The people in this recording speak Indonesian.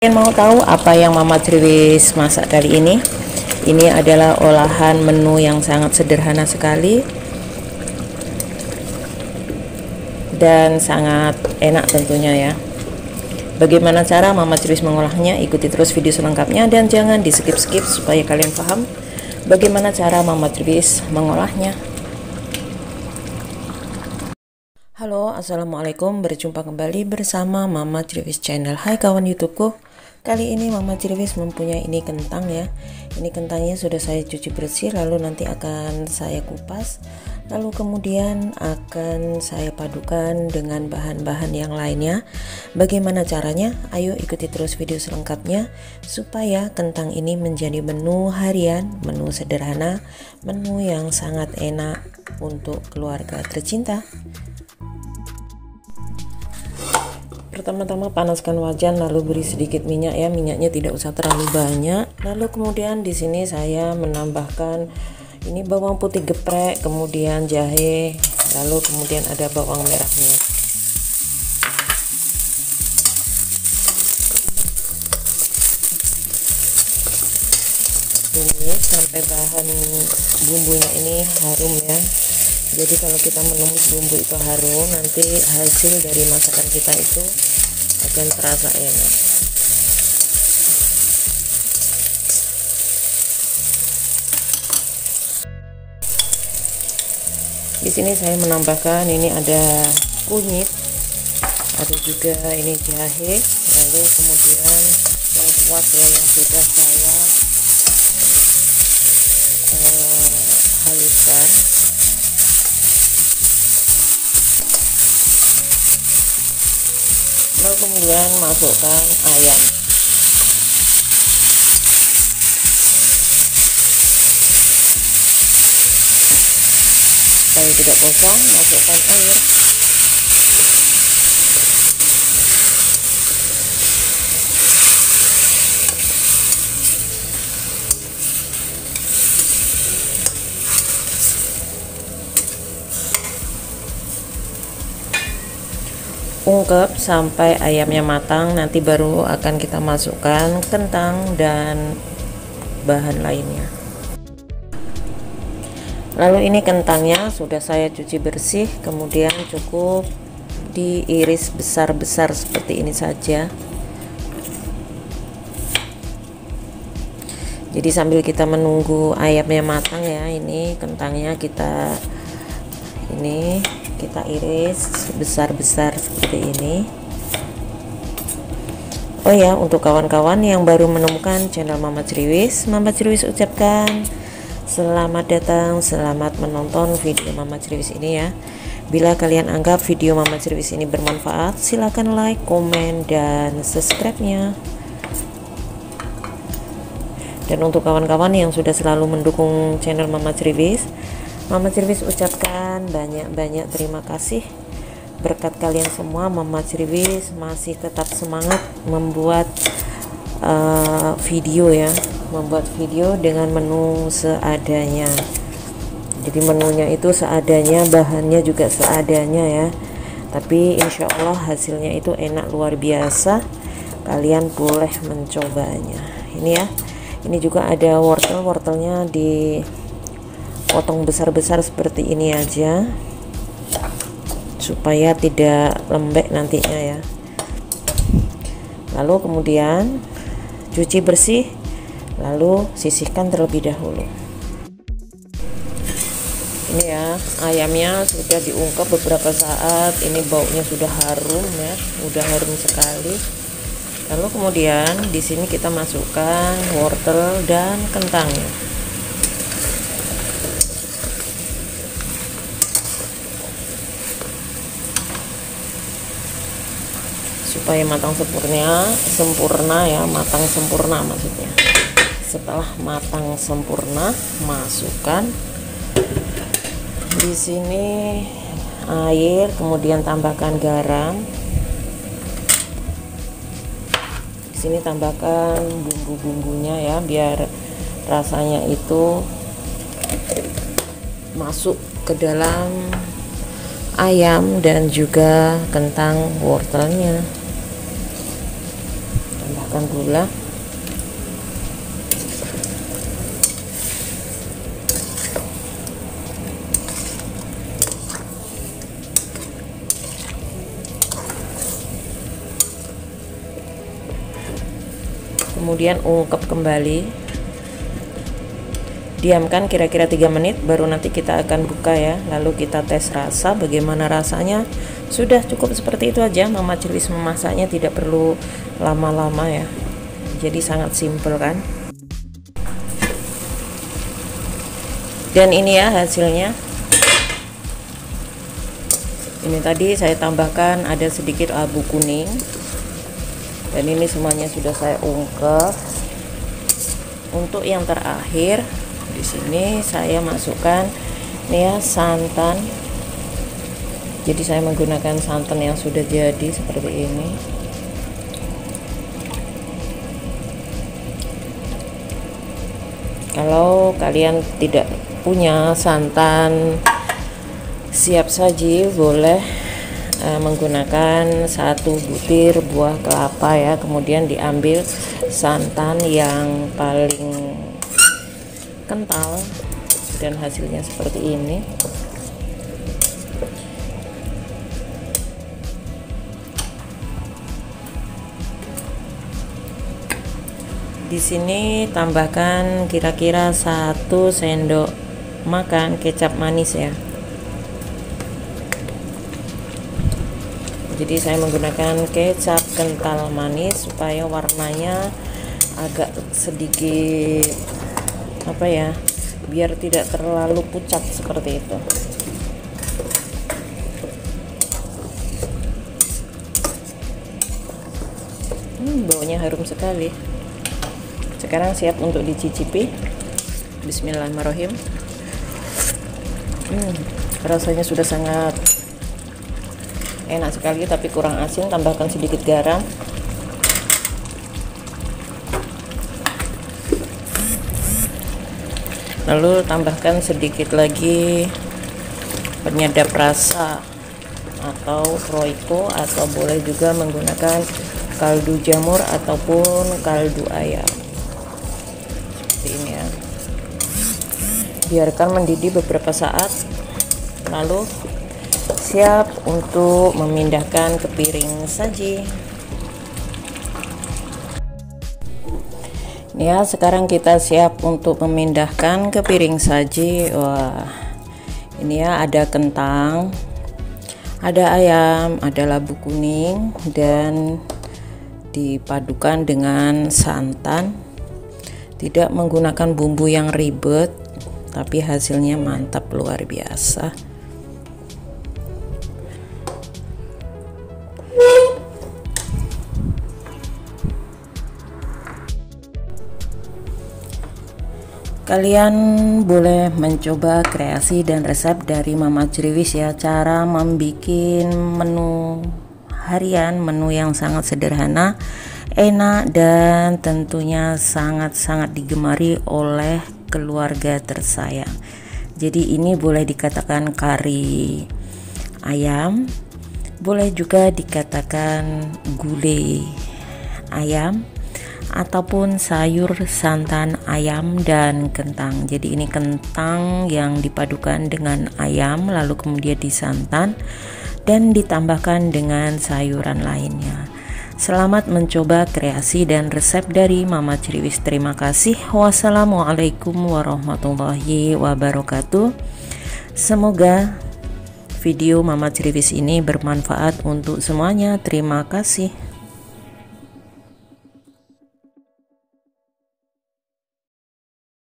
Mau tahu apa yang Mama Triwis masak kali ini? Ini adalah olahan menu yang sangat sederhana sekali dan sangat enak tentunya ya. Bagaimana cara Mama Triwis mengolahnya? Ikuti terus video selengkapnya dan jangan di skip-skip supaya kalian paham bagaimana cara Mama Triwis mengolahnya. Halo, assalamualaikum, berjumpa kembali bersama Mama Triwis Channel. Hai kawan YouTubeku, kali ini Mama Triwis mempunyai ini kentang ya. Ini kentangnya sudah saya cuci bersih, lalu nanti akan saya kupas, lalu kemudian akan saya padukan dengan bahan-bahan yang lainnya. Bagaimana caranya? Ayo ikuti terus video selengkapnya supaya kentang ini menjadi menu harian, menu sederhana, menu yang sangat enak untuk keluarga tercinta. Pertama-tama panaskan wajan, lalu beri sedikit minyak ya. Minyaknya tidak usah terlalu banyak. Lalu kemudian di sini saya menambahkan ini bawang putih geprek, kemudian jahe, lalu kemudian ada bawang merahnya. Tumis sampai bahan bumbunya ini harum ya. Jadi kalau kita menumis bumbu itu harum, nanti hasil dari masakan kita itu akan terasa enak. Di sini saya menambahkan ini ada kunyit, ada juga ini jahe, lalu kemudian lengkuas ya yang sudah saya haluskan. Lalu kemudian masukkan ayam. Supaya tidak kosong, masukkan air. Ungkep sampai ayamnya matang, nanti baru akan kita masukkan kentang dan bahan lainnya. Lalu ini kentangnya sudah saya cuci bersih, kemudian cukup diiris besar-besar seperti ini saja. Jadi sambil kita menunggu ayamnya matang ya, ini kentangnya kita iris besar-besar seperti ini. Oh ya, untuk kawan-kawan yang baru menemukan channel Mama Triwis ucapkan selamat datang, selamat menonton video Mama Triwis ini ya. Bila kalian anggap video Mama Triwis ini bermanfaat, silahkan like, komen, dan subscribe-nya. Dan untuk kawan-kawan yang sudah selalu mendukung channel Mama Triwis ucapkan banyak-banyak terima kasih. Berkat kalian semua, Mama Triwis masih tetap semangat membuat video ya, membuat video dengan menu seadanya. Jadi menunya itu seadanya, bahannya juga seadanya ya. Tapi insya Allah hasilnya itu enak luar biasa. Kalian boleh mencobanya. Ini ya, ini juga ada wortelnya dipotong besar-besar seperti ini aja supaya tidak lembek nantinya ya. Lalu kemudian cuci bersih, lalu sisihkan terlebih dahulu. Ini ya, ayamnya sudah diungkep beberapa saat, ini baunya sudah harum ya, udah harum sekali. Lalu kemudian di sini kita masukkan wortel dan kentangnya. Supaya matang sempurna ya, matang sempurna maksudnya. Setelah matang sempurna, masukkan di sini air, kemudian tambahkan garam. Di sini tambahkan bumbu-bumbunya ya, biar rasanya itu masuk ke dalam ayam dan juga kentang wortelnya. tambahkan gula. Kemudian ungkep kembali, diamkan kira-kira 3 menit, baru nanti kita akan buka ya. Lalu kita tes rasa bagaimana rasanya. Sudah cukup seperti itu aja. Mama Cirwis memasaknya tidak perlu lama-lama ya, jadi sangat simpel kan. Dan ini ya hasilnya. Ini tadi saya tambahkan ada sedikit abu kuning. Dan ini semuanya sudah saya ungkep. Untuk yang terakhir di sini saya masukkan ini ya santan. Jadi saya menggunakan santan yang sudah jadi seperti ini. Kalau kalian tidak punya santan siap saji, boleh menggunakan 1 butir buah kelapa ya, kemudian diambil santan yang paling kental dan hasilnya seperti ini. Di sini tambahkan kira-kira 1 sendok makan kecap manis ya. Jadi saya menggunakan kecap kental manis supaya warnanya agak sedikit apa ya, biar tidak terlalu pucat seperti itu. Baunya harum sekali. Sekarang siap untuk dicicipi. Bismillahirrahmanirrahim. Rasanya sudah sangat enak sekali, tapi kurang asin. Tambahkan sedikit garam. Lalu tambahkan sedikit lagi penyedap rasa atau roiko, atau boleh juga menggunakan kaldu jamur ataupun kaldu ayam. Seperti ini ya. Biarkan mendidih beberapa saat, lalu siap untuk memindahkan ke piring saji. Ya, sekarang kita siap untuk memindahkan ke piring saji. Wah, ini ya, ada kentang, ada ayam, ada labu kuning, dan dipadukan dengan santan. Tidak menggunakan bumbu yang ribet, tapi hasilnya mantap luar biasa. Kalian boleh mencoba kreasi dan resep dari Mama Cirwis ya. Cara membuat menu harian, menu yang sangat sederhana, enak, dan tentunya sangat-sangat digemari oleh keluarga tersayang. Jadi ini boleh dikatakan kari ayam, boleh juga dikatakan gulai ayam, ataupun sayur santan ayam dan kentang. Jadi ini kentang yang dipadukan dengan ayam, lalu kemudian disantan dan ditambahkan dengan sayuran lainnya. Selamat mencoba kreasi dan resep dari Mama Cirwis. Terima kasih. Wassalamualaikum warahmatullahi wabarakatuh. Semoga video Mama Cirwis ini bermanfaat untuk semuanya. Terima kasih.